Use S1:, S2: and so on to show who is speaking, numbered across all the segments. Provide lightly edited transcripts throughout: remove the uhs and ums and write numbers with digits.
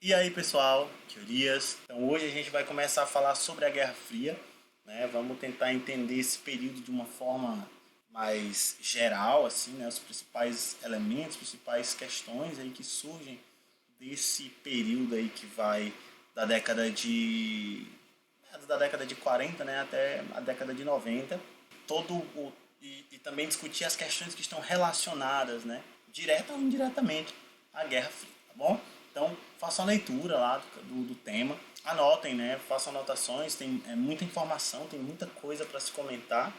S1: E aí, pessoal, teorias. Então, hoje a gente vai começar a falar sobre a Guerra Fria, né? Vamos tentar entender esse período de uma forma mais geral, assim, né? Os principais elementos, principais questões aí que surgem desse período aí que vai da década de 40, né, até a década de 90. E também discutir as questões que estão relacionadas, né, direta ou indiretamente à Guerra Fria, tá bom? Então, façam a leitura lá do tema, anotem, né, façam anotações, tem muita informação, tem muita coisa para se comentar.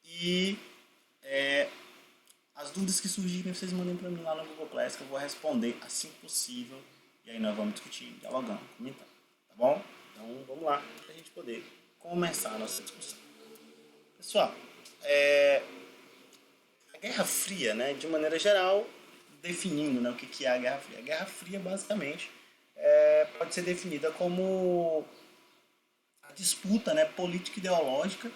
S1: E as dúvidas que surgirem, vocês mandem para mim lá no Google Class que eu vou responder assim que possível. E aí nós vamos discutir, dialogando, comentando, tá bom? Então vamos lá, para a gente poder começar a nossa discussão. Pessoal, a Guerra Fria, né, de maneira geral, definindo, né, o que é a Guerra Fria. A Guerra Fria, basicamente, pode ser definida como a disputa, né, política ideológica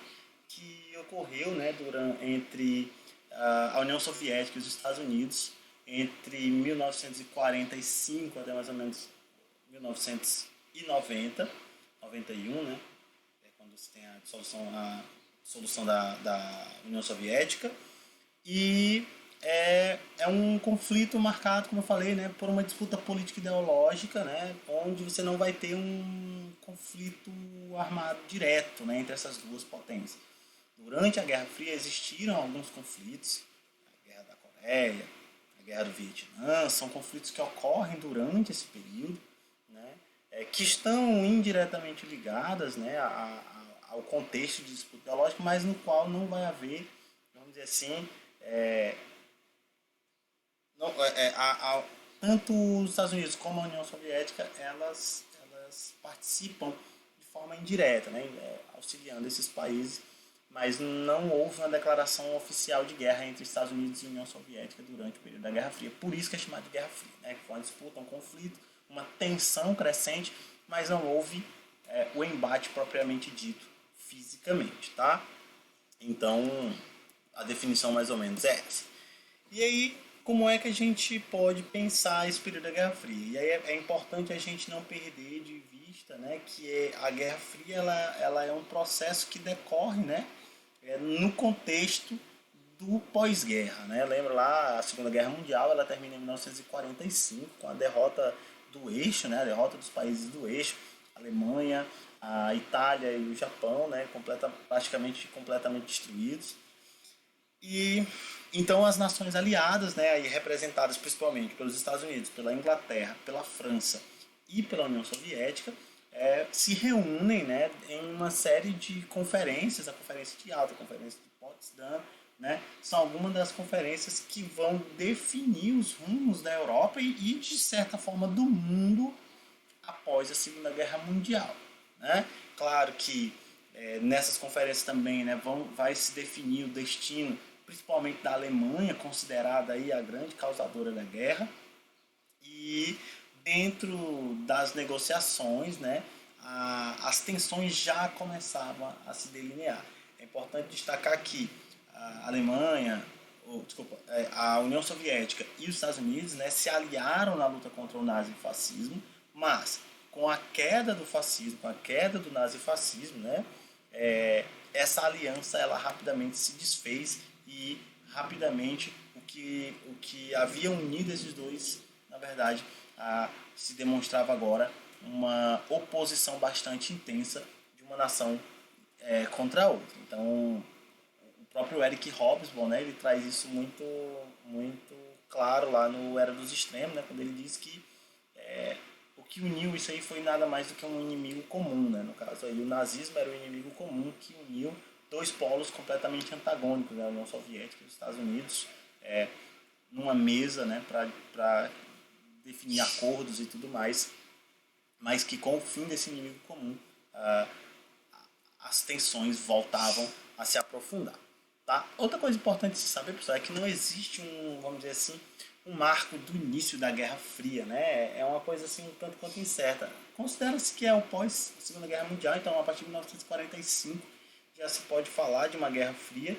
S1: que ocorreu, né, entre a União Soviética e os Estados Unidos entre 1945 até mais ou menos 1990, 91, né, quando se tem a dissolução da União Soviética. E é um conflito marcado, como eu falei, né, por uma disputa política ideológica, né, onde você não vai ter um conflito armado direto, né, entre essas duas potências. Durante a Guerra Fria existiram alguns conflitos, a Guerra da Coreia, a Guerra do Vietnã, são conflitos que ocorrem durante esse período, né, que estão indiretamente ligadas, né, ao contexto de disputa ideológica, mas no qual não vai haver, vamos dizer assim, não, tanto os Estados Unidos como a União Soviética, elas participam de forma indireta, né, auxiliando esses países, mas não houve uma declaração oficial de guerra entre Estados Unidos e União Soviética durante o período da Guerra Fria. Por isso que é chamado de Guerra Fria, né, que foi uma disputa, um conflito, uma tensão crescente, mas não houve o embate propriamente dito fisicamente, tá? Então, a definição mais ou menos é essa. E aí, como é que a gente pode pensar esse período da Guerra Fria? E aí é importante a gente não perder de vista, né, que a Guerra Fria ela é um processo que decorre, né, no contexto do pós-guerra, né? Lembra lá a Segunda Guerra Mundial, ela termina em 1945 com a derrota do eixo, né, a derrota dos países do eixo, a Alemanha, a Itália e o Japão, né, praticamente completamente destruídos. E então as nações aliadas, né, aí representadas principalmente pelos Estados Unidos, pela Inglaterra, pela França e pela União Soviética, se reúnem, né, em uma série de conferências, a Conferência de Alta, a Conferência de Potsdam, né, são algumas das conferências que vão definir os rumos da Europa e de certa forma do mundo após a Segunda Guerra Mundial, né? Claro que nessas conferências também, né, vai se definir o destino, principalmente da Alemanha, considerada aí a grande causadora da guerra, e dentro das negociações, né, as tensões já começavam a se delinear. É importante destacar que a Alemanha, a União Soviética e os Estados Unidos, né, se aliaram na luta contra o nazifascismo, mas com a queda do fascismo, com a queda do nazifascismo, né, essa aliança ela rapidamente se desfez e rapidamente o que havia unido esses dois, na verdade, se demonstrava agora uma oposição bastante intensa de uma nação contra a outra. Então, o próprio Eric Hobsbawm, né, ele traz isso muito, muito claro lá no Era dos Extremos, né, quando ele diz que o que uniu isso aí foi nada mais do que um inimigo comum, né? No caso aí o nazismo era o inimigo comum que uniu dois polos completamente antagônicos, né? A União Soviética e os Estados Unidos, numa mesa, né, para definir acordos e tudo mais, mas que com o fim desse inimigo comum as tensões voltavam a se aprofundar. Tá? Outra coisa importante de se saber, pessoal, é que não existe vamos dizer assim, um marco do início da Guerra Fria, né? É uma coisa assim um tanto quanto incerta. Considera-se que é o pós Segunda Guerra Mundial, então a partir de 1945 já se pode falar de uma Guerra Fria.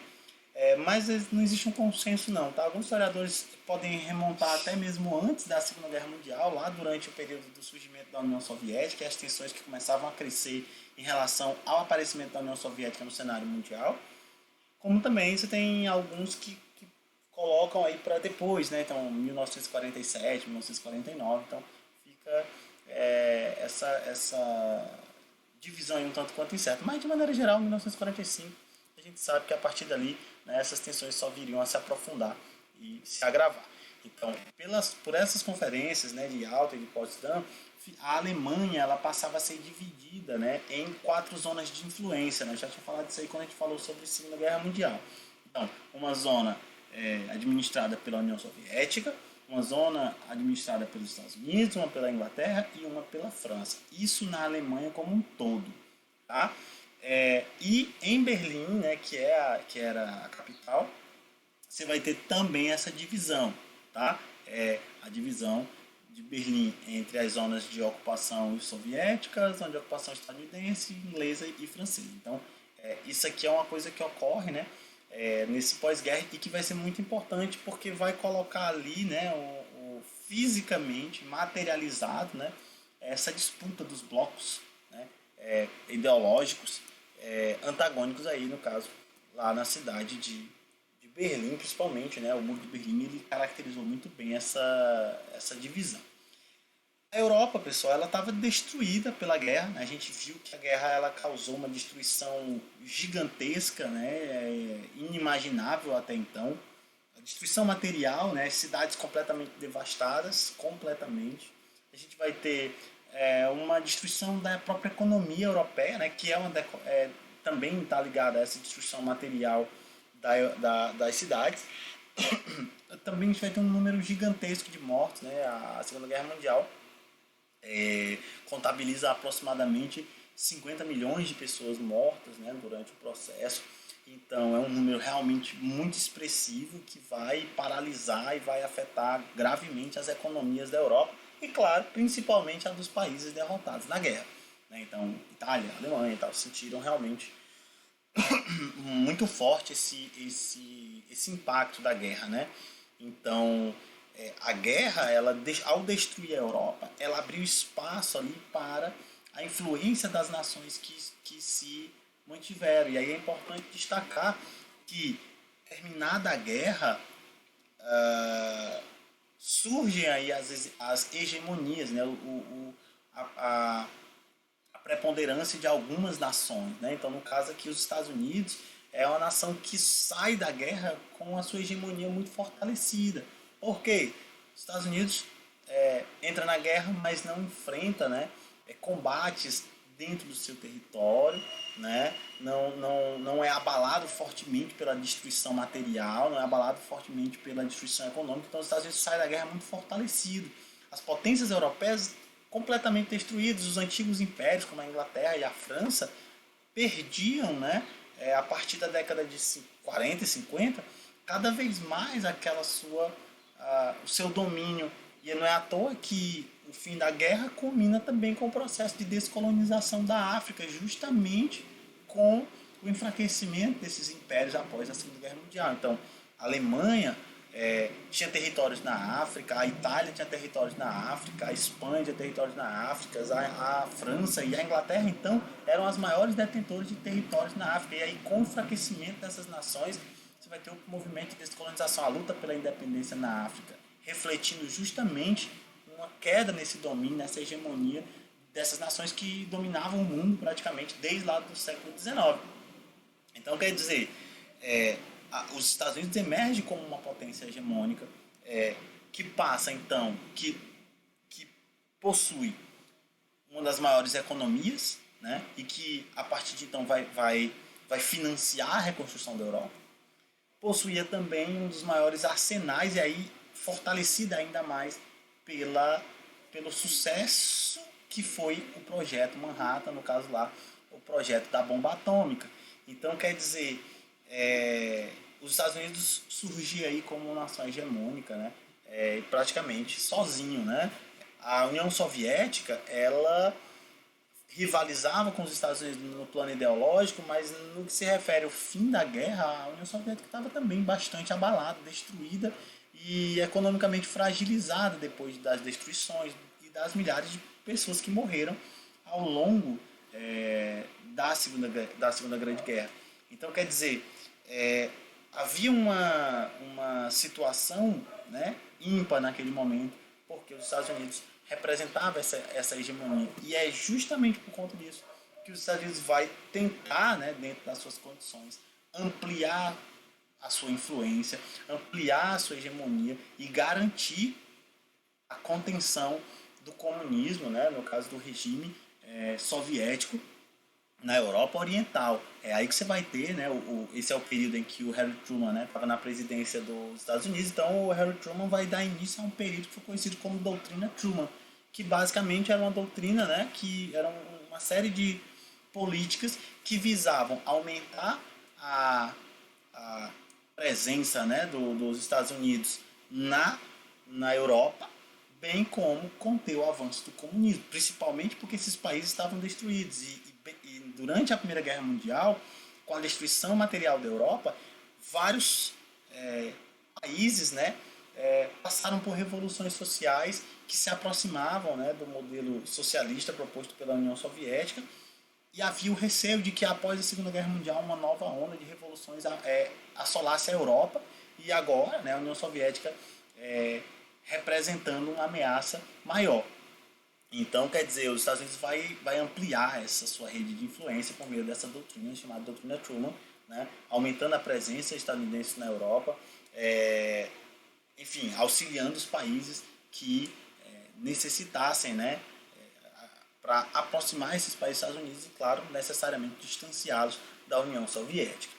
S1: Mas não existe um consenso não, tá? Alguns historiadores podem remontar até mesmo antes da Segunda Guerra Mundial, lá durante o período do surgimento da União Soviética, e as tensões que começavam a crescer em relação ao aparecimento da União Soviética no cenário mundial, como também você tem alguns que colocam aí para depois, né? Então, 1947, 1949, então fica essa divisão aí um tanto quanto incerta. Mas, de maneira geral, 1945, a gente sabe que a partir dali, né, essas tensões só viriam a se aprofundar e se agravar. Então, por essas conferências, né, de Yalta e de Potsdam, a Alemanha ela passava a ser dividida, né, em 4 zonas de influência. Né? Já tinha falado disso aí quando a gente falou sobre a Segunda Guerra Mundial. Então, uma zona administrada pela União Soviética, uma zona administrada pelos Estados Unidos, uma pela Inglaterra e uma pela França. Isso na Alemanha como um todo. Tá? E em Berlim, né, que era a capital, você vai ter também essa divisão. Tá? A divisão de Berlim entre as zonas de ocupação soviética, zona de ocupação estadunidense, inglesa e francesa. Então, isso aqui é uma coisa que ocorre, né, nesse pós-guerra e que vai ser muito importante porque vai colocar ali, né, fisicamente materializado, né, essa disputa dos blocos, né, ideológicos antagônicos aí, no caso, lá na cidade de Berlim, principalmente, né, o Muro de Berlim ele caracterizou muito bem essa divisão. A Europa, pessoal, ela estava destruída pela guerra. Né? A gente viu que a guerra ela causou uma destruição gigantesca, né? Inimaginável até então. A destruição material, né? Cidades completamente devastadas, completamente. A gente vai ter uma destruição da própria economia europeia, né? Que também está ligada a essa destruição material das cidades. Também a gente vai ter um número gigantesco de mortos, né? A Segunda Guerra Mundial contabiliza aproximadamente 50 milhões de pessoas mortas, né, durante o processo. Então é um número realmente muito expressivo que vai paralisar e vai afetar gravemente as economias da Europa e, claro, principalmente a dos países derrotados na guerra. Né? Então, Itália, Alemanha e tal, sentiram realmente muito forte esse impacto da guerra. Né? Então, a guerra, ao destruir a Europa, ela abriu espaço ali para a influência das nações que se mantiveram. E aí é importante destacar que, terminada a guerra, surgem aí as hegemonias, né? A preponderância de algumas nações. Né? Então, no caso aqui, os Estados Unidos é uma nação que sai da guerra com a sua hegemonia muito fortalecida. Por quê? Os Estados Unidos entra na guerra, mas não enfrenta, né, combates dentro do seu território, né? Não é abalado fortemente pela destruição material, não é abalado fortemente pela destruição econômica. Então, os Estados Unidos saem da guerra muito fortalecido. As potências europeias completamente destruídas, os antigos impérios, como a Inglaterra e a França, perdiam, né, a partir da década de 40 e 50, cada vez mais o seu domínio. E não é à toa que o fim da guerra culmina também com o processo de descolonização da África, justamente com o enfraquecimento desses impérios após a Segunda Guerra Mundial. Então, a Alemanha tinha territórios na África, a Itália tinha territórios na África, a Espanha tinha territórios na África, a França e a Inglaterra, então, eram as maiores detentoras de territórios na África. E aí, com o enfraquecimento dessas nações, você vai ter o movimento de descolonização, a luta pela independência na África, refletindo justamente uma queda nesse domínio, nessa hegemonia dessas nações que dominavam o mundo praticamente desde lá do século XIX. Então, quer dizer, os Estados Unidos emergem como uma potência hegemônica que passa, então, que possui uma das maiores economias, né, e que, a partir de então, vai financiar a reconstrução da Europa. Possuía também um dos maiores arsenais, e aí fortalecida ainda mais pelo sucesso que foi o projeto Manhattan, no caso lá, o projeto da bomba atômica. Então, quer dizer, os Estados Unidos surgia aí como uma nação hegemônica, né? Praticamente sozinho, né? A União Soviética, ela rivalizava com os Estados Unidos no plano ideológico, mas no que se refere ao fim da guerra, a União Soviética estava também bastante abalada, destruída e economicamente fragilizada depois das destruições e das milhares de pessoas que morreram ao longo da Segunda Grande Guerra. Então, quer dizer, havia uma situação, né, ímpar naquele momento, porque os Estados Unidos representava essa hegemonia. E é justamente por conta disso que os Estados Unidos vai tentar, né, dentro das suas condições, ampliar a sua influência, ampliar a sua hegemonia e garantir a contenção do comunismo, né, no caso do regime soviético, na Europa Oriental. É aí que você vai ter, né, esse é o período em que o Harry Truman estava, né, na presidência dos Estados Unidos, então o Harry Truman vai dar início a um período que foi conhecido como Doutrina Truman, que basicamente era uma doutrina, né, que era uma série de políticas que visavam aumentar a presença, né, dos Estados Unidos na Europa, bem como conter o avanço do comunismo, principalmente porque esses países estavam destruídos e durante a Primeira Guerra Mundial, com a destruição material da Europa, vários países, né, passaram por revoluções sociais que se aproximavam, né, do modelo socialista proposto pela União Soviética, e havia o receio de que após a Segunda Guerra Mundial uma nova onda de revoluções assolasse a Europa, e agora, né, a União Soviética representando uma ameaça maior. Então, quer dizer, os Estados Unidos vai ampliar essa sua rede de influência por meio dessa doutrina chamada Doutrina Truman, né, aumentando a presença estadunidense na Europa, enfim, auxiliando os países que necessitassem, né, para aproximar esses países dos Estados Unidos e, claro, necessariamente distanciá-los da União Soviética.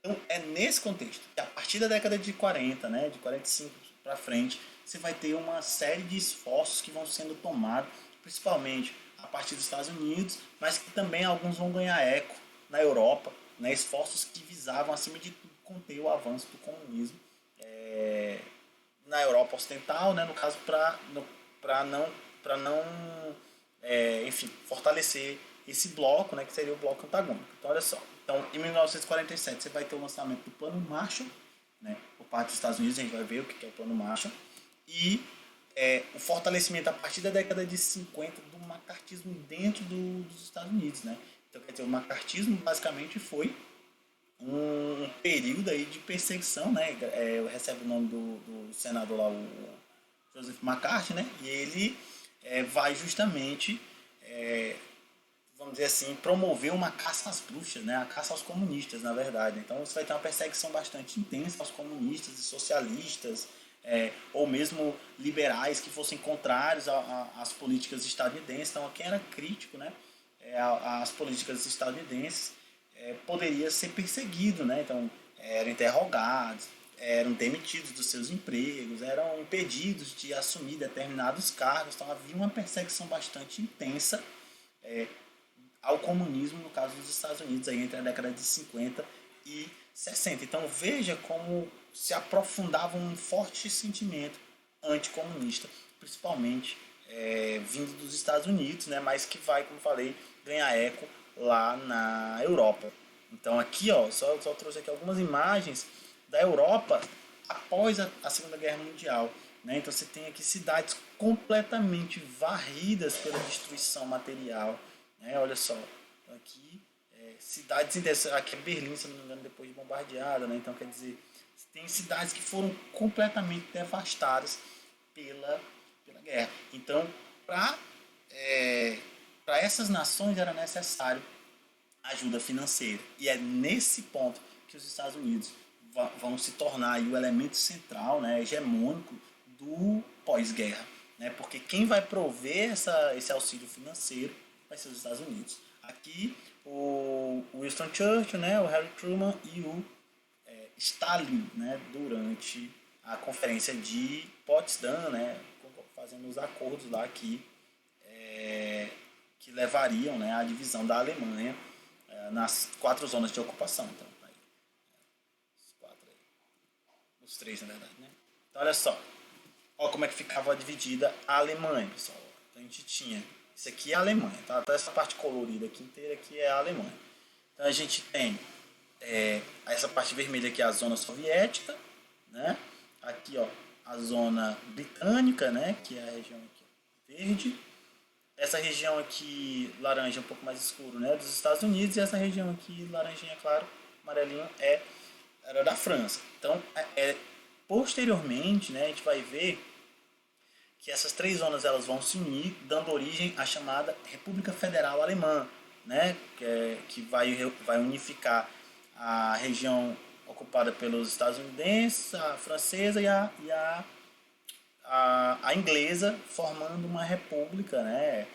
S1: Então, é nesse contexto que, a partir da década de 40, né, de 45 para frente, você vai ter uma série de esforços que vão sendo tomados, principalmente a partir dos Estados Unidos, mas que também alguns vão ganhar eco na Europa, né, esforços que visavam, acima de tudo, conter o avanço do comunismo na Europa Ocidental, né, no caso, para não enfim, fortalecer esse bloco, né, que seria o bloco antagônico. Então, olha só. Então, em 1947, você vai ter o lançamento do Plano Marshall, né, por parte dos Estados Unidos, a gente vai ver o que é o Plano Marshall, e o fortalecimento a partir da década de 50 do macartismo dentro dos Estados Unidos. Né? Então, quer dizer, o macartismo basicamente foi um período aí de perseguição, né? Recebe o nome do senador lá, o Joseph McCarthy, né? E ele vai justamente, vamos dizer assim, promover uma caça às bruxas, né? A caça aos comunistas, na verdade. Então você vai ter uma perseguição bastante intensa aos comunistas e socialistas, ou mesmo liberais que fossem contrários às políticas estadunidenses. Então quem era crítico, né, às políticas estadunidenses poderia ser perseguido, né? Então eram interrogados, eram demitidos dos seus empregos, eram impedidos de assumir determinados cargos. Então havia uma perseguição bastante intensa ao comunismo, no caso dos Estados Unidos, aí entre a década de 50 e 60. Então veja como se aprofundava um forte sentimento anticomunista, principalmente vindo dos Estados Unidos, né, mas que vai, como falei, ganhar eco lá na Europa. Então aqui, ó, só trouxe aqui algumas imagens da Europa após a Segunda Guerra Mundial. Né? Então você tem aqui cidades completamente varridas pela destruição material. Né? Olha só, então aqui cidades inteiras, aqui é Berlim, se não me engano, depois de bombardeada. Né? Então quer dizer, tem cidades que foram completamente devastadas pela guerra. Então, para essas nações era necessário ajuda financeira. E é nesse ponto que os Estados Unidos vão se tornar aí o elemento central, né, hegemônico do pós-guerra. Né, porque quem vai prover esse auxílio financeiro vai ser os Estados Unidos. Aqui, o Winston Churchill, né, o Harry Truman e o Stalin, né, durante a conferência de Potsdam, né, fazendo os acordos lá que levariam, né, à divisão da Alemanha nas 4 zonas de ocupação. Então, aí, os 3 na verdade. Né? Então, olha só. Olha como é que ficava dividida a Alemanha, pessoal. Então, a gente tinha Isso aqui é a Alemanha, tá? Então essa parte colorida aqui inteira aqui é a Alemanha. Então a gente tem essa parte vermelha aqui é a zona soviética, né? Aqui, ó, a zona britânica, né? Que é a região aqui verde. Essa região aqui laranja um pouco mais escuro, né? Dos Estados Unidos, e essa região aqui laranjinha claro, amarelinho era da França. Então, posteriormente, né? A gente vai ver que essas três zonas elas vão se unir, dando origem à chamada República Federal Alemã, né? Que vai unificar a região ocupada pelos estadunidenses, a francesa e a inglesa, formando uma república, né?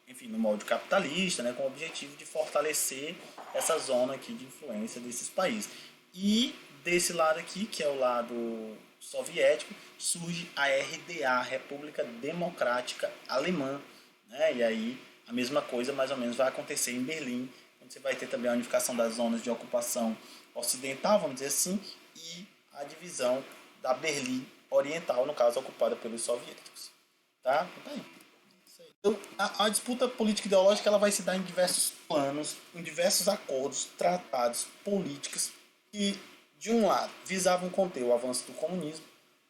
S1: Enfim, no molde capitalista, né? Com o objetivo de fortalecer essa zona aqui de influência desses países. E desse lado aqui, que é o lado soviético, surge a RDA, República Democrática Alemã, né? E aí a mesma coisa mais ou menos vai acontecer em Berlim, onde você vai ter também a unificação das zonas de ocupação ocidental, vamos dizer assim, e a divisão da Berlim Oriental, no caso ocupada pelos soviéticos. Tá? Então, tá aí. Então, a disputa política ideológica ela vai se dar em diversos planos, em diversos acordos, tratados, políticas, que, de um lado, visavam conter o avanço do comunismo,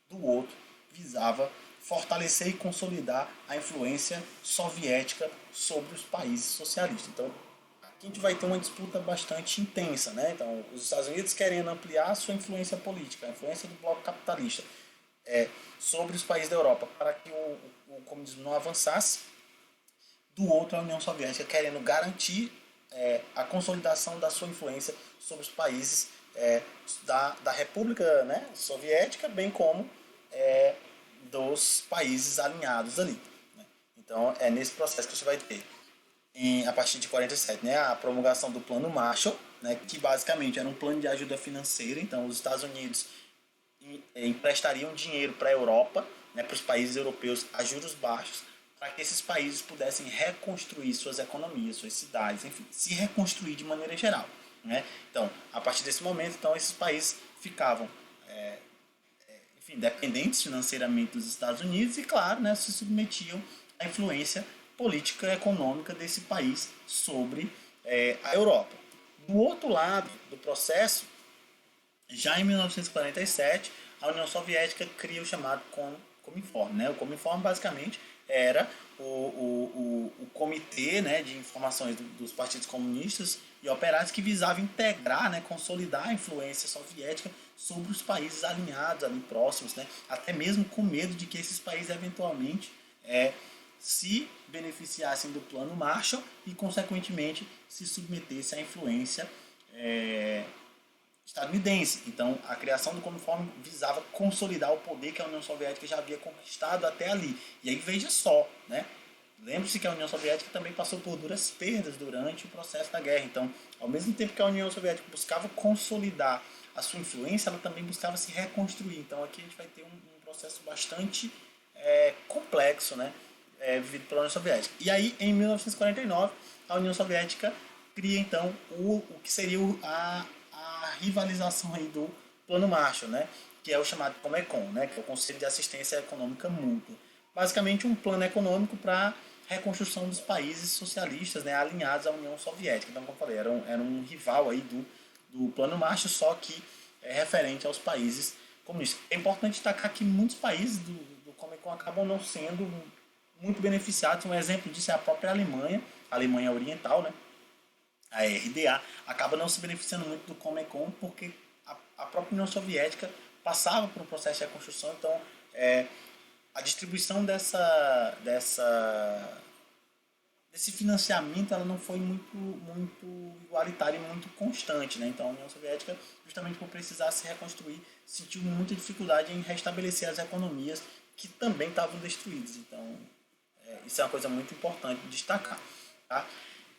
S1: do outro, visava fortalecer e consolidar a influência soviética sobre os países socialistas. Então, aqui a gente vai ter uma disputa bastante intensa, né? Então, os Estados Unidos querendo ampliar a sua influência política, a influência do bloco capitalista sobre os países da Europa, para que o comunismo não avançasse. Do outro, a União Soviética querendo garantir a consolidação da sua influência sobre os países da República, né, Soviética, bem como dos países alinhados ali, né? Então, é nesse processo que você vai ter, a partir de 47, né, a promulgação do Plano Marshall, né, que basicamente era um plano de ajuda financeira. Então, os Estados Unidos emprestariam dinheiro para a Europa, né, para os países europeus a juros baixos, para que esses países pudessem reconstruir suas economias, suas cidades, enfim, se reconstruir de maneira geral, né? Então, a partir desse momento, então, esses países ficavam enfim, dependentes financeiramente dos Estados Unidos e, claro, né, se submetiam à influência política e econômica desse país sobre a Europa. Do outro lado do processo, já em 1947, a União Soviética cria o chamado Cominform, né? O Cominform basicamente era o comitê, né, de informações dos partidos comunistas e operários que visava integrar, né, consolidar a influência soviética sobre os países alinhados ali próximos, né, até mesmo com medo de que esses países eventualmente se beneficiassem do Plano Marshall e consequentemente se submetessem à influência estadunidense. Então, a criação do Cominform visava consolidar o poder que a União Soviética já havia conquistado até ali. E aí, veja só, né? Lembre-se que a União Soviética também passou por duras perdas durante o processo da guerra. Então, ao mesmo tempo que a União Soviética buscava consolidar a sua influência, ela também buscava se reconstruir. Então, aqui a gente vai ter um processo bastante complexo, né? Vivido pela União Soviética. E aí, em 1949, a União Soviética cria, então, o que seria a rivalização aí do Plano Marshall, né, que é o chamado Comecon, né, que é o Conselho de Assistência Econômica Mútua. Basicamente um plano econômico para reconstrução dos países socialistas, né, alinhados à União Soviética. Então, como eu falei, era um rival aí do Plano Marshall, só que referente aos países comunistas. É importante destacar que muitos países do Comecon acabam não sendo muito beneficiados. Um exemplo disso é a própria Alemanha, a Alemanha Oriental, né, a RDA, acaba não se beneficiando muito do Comecon porque a própria União Soviética passava por um processo de reconstrução. Então, a distribuição desse financiamento ela não foi muito igualitária e muito constante, né? Então, a União Soviética, justamente por precisar se reconstruir, sentiu muita dificuldade em restabelecer as economias que também estavam destruídas. Então, isso é uma coisa muito importante de destacar, tá?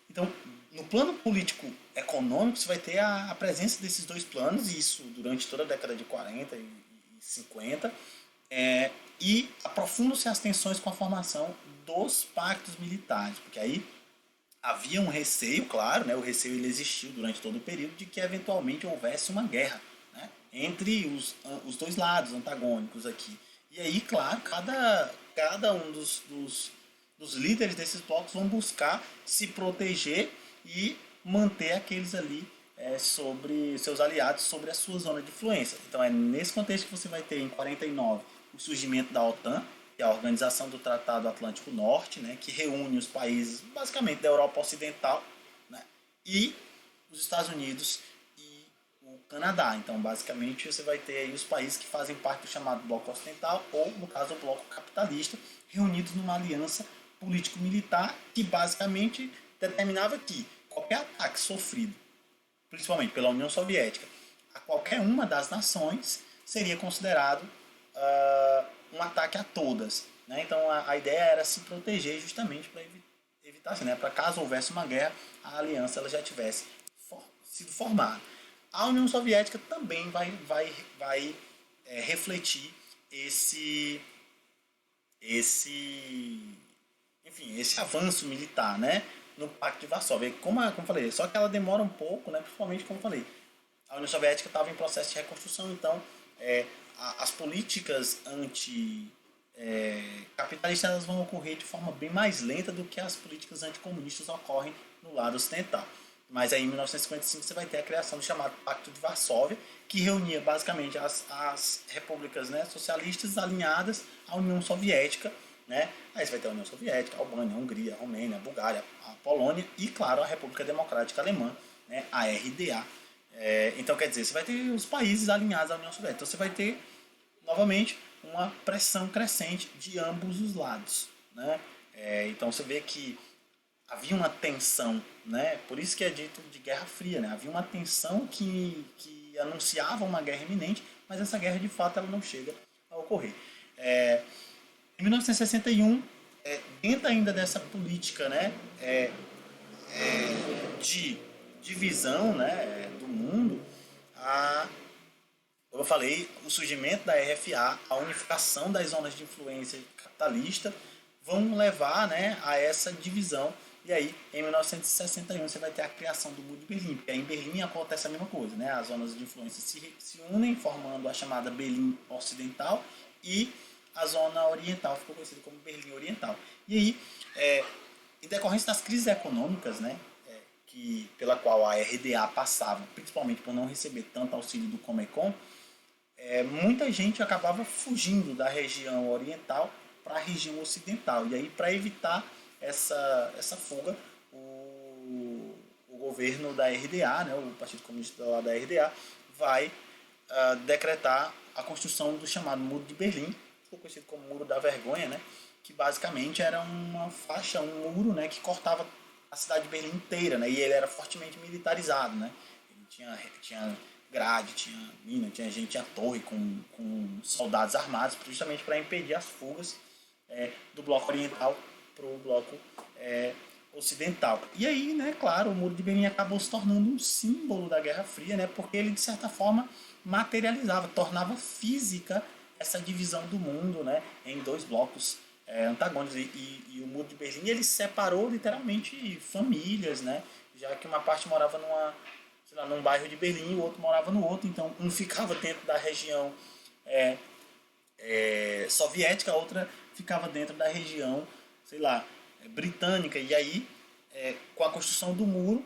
S1: Então, no plano político-econômico, você vai ter a presença desses dois planos, e isso durante toda a década de 40 e 50, e aprofundam-se as tensões com a formação dos pactos militares, porque aí havia um receio, claro, né, o receio ele existiu durante todo o período, de que eventualmente houvesse uma guerra, né, entre os dois lados antagônicos aqui. E aí, claro, cada um dos dos líderes desses blocos vão buscar se proteger e manter aqueles ali sobre seus aliados, sobre a sua zona de influência. Então é nesse contexto que você vai ter em 49 o surgimento da OTAN, que é a Organização do Tratado Atlântico Norte, né, que reúne os países basicamente da Europa Ocidental, né, e os Estados Unidos e o Canadá. Então, basicamente, você vai ter aí os países que fazem parte do chamado Bloco Ocidental, ou, no caso, o Bloco Capitalista, reunidos numa aliança político-militar que basicamente determinava que qualquer ataque sofrido, principalmente pela União Soviética, a qualquer uma das nações, seria considerado um ataque a todas. Né? Então a ideia era se proteger justamente para evitar, assim, né? Para caso houvesse uma guerra, a aliança ela já tivesse sido formada. A União Soviética também vai refletir esse avanço militar, né, no Pacto de Varsóvia. Como eu falei, só que ela demora um pouco, né, principalmente como eu falei, a União Soviética estava em processo de reconstrução, então as políticas capitalistas elas vão ocorrer de forma bem mais lenta do que as políticas anticomunistas ocorrem no lado ocidental. Mas aí em 1955 você vai ter a criação do chamado Pacto de Varsóvia, que reunia basicamente as repúblicas, né, socialistas alinhadas à União Soviética. Né? Aí você vai ter a União Soviética, a Albânia, a Hungria, a Romênia, a Bulgária, a Polônia e, claro, a República Democrática Alemã, né, a RDA. Então, quer dizer, você vai ter os países alinhados à União Soviética. Então, você vai ter, novamente, uma pressão crescente de ambos os lados. Né? Então, você vê que havia uma tensão, né? Por isso que é dito de Guerra Fria. Né? Havia uma tensão que anunciava uma guerra iminente, mas essa guerra, de fato, ela não chega a ocorrer. Em 1961, dentro ainda dessa política, né, de divisão, né, do mundo, como eu falei, o surgimento da RFA, a unificação das zonas de influência capitalista, vão levar, né, a essa divisão. E aí, em 1961, você vai ter a criação do Muro de Berlim. Porque aí em Berlim acontece a mesma coisa. Né? As zonas de influência se unem, formando a chamada Berlim Ocidental, e a zona oriental ficou conhecida como Berlim Oriental. E aí, em decorrência das crises econômicas, né, pela qual a RDA passava, principalmente por não receber tanto auxílio do Comecon, muita gente acabava fugindo da região oriental para a região ocidental. E aí, para evitar essa fuga, o governo da RDA, né, o Partido Comunista lá da RDA, vai decretar a construção do chamado Muro de Berlim, ficou conhecido como Muro da Vergonha, né, que basicamente era uma faixa, um muro, né, que cortava a cidade de Berlim inteira, né, e ele era fortemente militarizado. Né, ele tinha grade, tinha mina, tinha torre com soldados armados, justamente para impedir as fugas do bloco oriental para o bloco ocidental. E aí, né, claro, o Muro de Berlim acabou se tornando um símbolo da Guerra Fria, né, porque ele, de certa forma, materializava, tornava física essa divisão do mundo, né, em dois blocos antagônicos. E o Muro de Berlim ele separou literalmente famílias, né, já que uma parte morava num bairro de Berlim e o outro morava no outro, então um ficava dentro da região soviética, a outra ficava dentro da região, sei lá, britânica. E aí, com a construção do muro,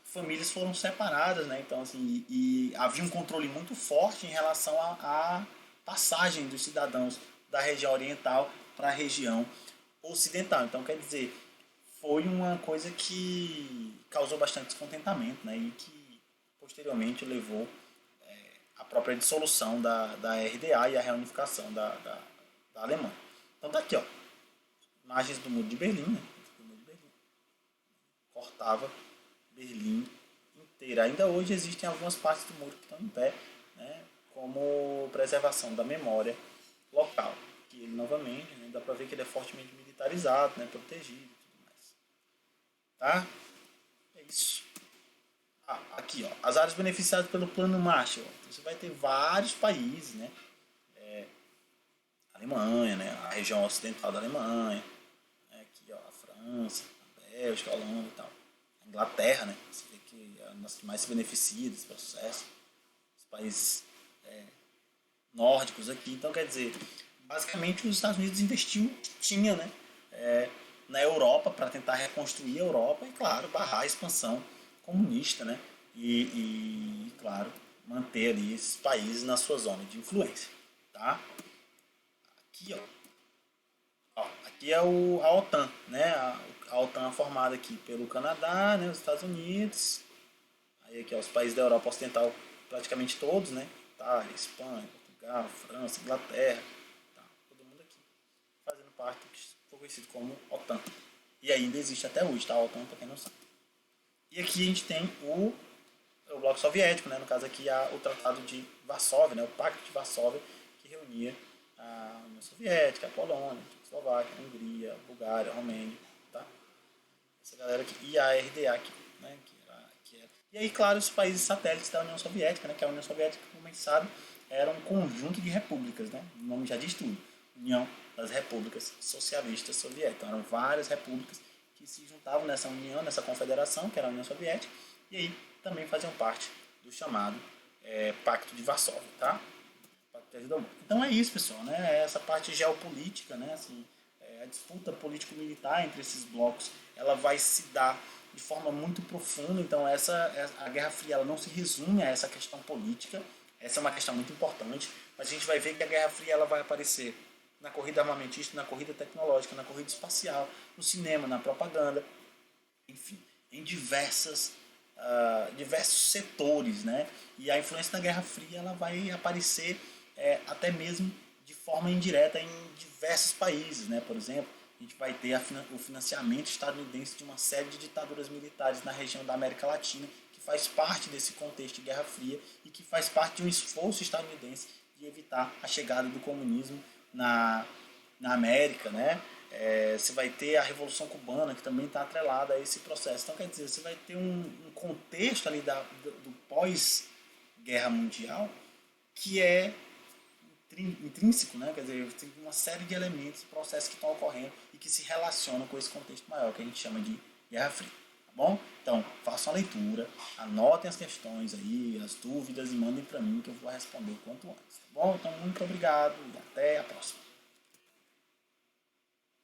S1: famílias foram separadas, né? Então, assim, e havia um controle muito forte em relação à passagem dos cidadãos da região oriental para a região ocidental. Então, quer dizer, foi uma coisa que causou bastante descontentamento, né? E que posteriormente levou à própria dissolução da RDA e à reunificação da Alemanha. Então tá aqui, ó, imagens do Muro de Berlim, né? Cortava Berlim inteira. Ainda hoje existem algumas partes do muro que estão em pé, né? Como preservação da memória local. Que ele, novamente, né, dá para ver que ele é fortemente militarizado, né, protegido e tudo mais. Tá? É isso. Aqui, ó, as áreas beneficiadas pelo Plano Marshall. Você vai ter vários países, né? A Alemanha, né? A região ocidental da Alemanha. Aqui, ó, a França, a Bélgica, a Holanda e tal. A Inglaterra, né? Você vê que é uma das que mais se beneficia desse processo. Os países nórdicos aqui. Então, quer dizer, basicamente os Estados Unidos investiu o que tinha, né? na Europa para tentar reconstruir a Europa e, claro, barrar a expansão comunista, né? Claro, manter ali esses países na sua zona de influência, tá? Aqui, aqui é a OTAN, né? A OTAN é formada aqui pelo Canadá, né? Os Estados Unidos, aí aqui os países da Europa Ocidental, praticamente todos, né? Itália, Espanha, Portugal, França, Inglaterra, tá? Todo mundo aqui fazendo parte do que foi conhecido como OTAN. E ainda existe até hoje, tá? A OTAN, para quem não sabe. E aqui a gente tem o Bloco Soviético, né? No caso aqui o Tratado de Varsóvia, né? O Pacto de Varsóvia, que reunia a União Soviética, a Polônia, a Eslováquia, a Hungria, a Bulgária, a Romênia, tá? Essa galera aqui, e a RDA aqui, né? Que era. E aí, claro, os países satélites da União Soviética, né? Que a União Soviética, como a gente sabe, era um conjunto de repúblicas, né? O nome já diz tudo. União das Repúblicas Socialistas Soviéticas. Então, eram várias repúblicas que se juntavam nessa união, nessa confederação, que era a União Soviética, e aí também faziam parte do chamado Pacto de Varsóvia, tá? Então é isso, pessoal, né? Essa parte geopolítica, né? Assim, a disputa político-militar entre esses blocos, ela vai se dar de forma muito profunda. Então a Guerra Fria ela não se resume a essa questão política. Essa é uma questão muito importante, mas a gente vai ver que a Guerra Fria ela vai aparecer na corrida armamentista, na corrida tecnológica, na corrida espacial, no cinema, na propaganda, enfim, em diversos setores, né? E a influência da Guerra Fria ela vai aparecer até mesmo de forma indireta em diversos países, né? Por exemplo, a gente vai ter o financiamento estadunidense de uma série de ditaduras militares na região da América Latina, que faz parte desse contexto de Guerra Fria e que faz parte de um esforço estadunidense de evitar a chegada do comunismo na América, né? Você vai ter a Revolução Cubana, que também está atrelada a esse processo. Então, quer dizer, você vai ter um contexto ali do pós-guerra mundial que é intrínseco, né? Quer dizer, tem uma série de elementos, processos que estão ocorrendo e que se relacionam com esse contexto maior, que a gente chama de Guerra Fria. Tá bom? Então, façam a leitura, anotem as questões aí, as dúvidas e mandem para mim que eu vou responder o quanto antes. Tá bom? Então, muito obrigado e até a próxima.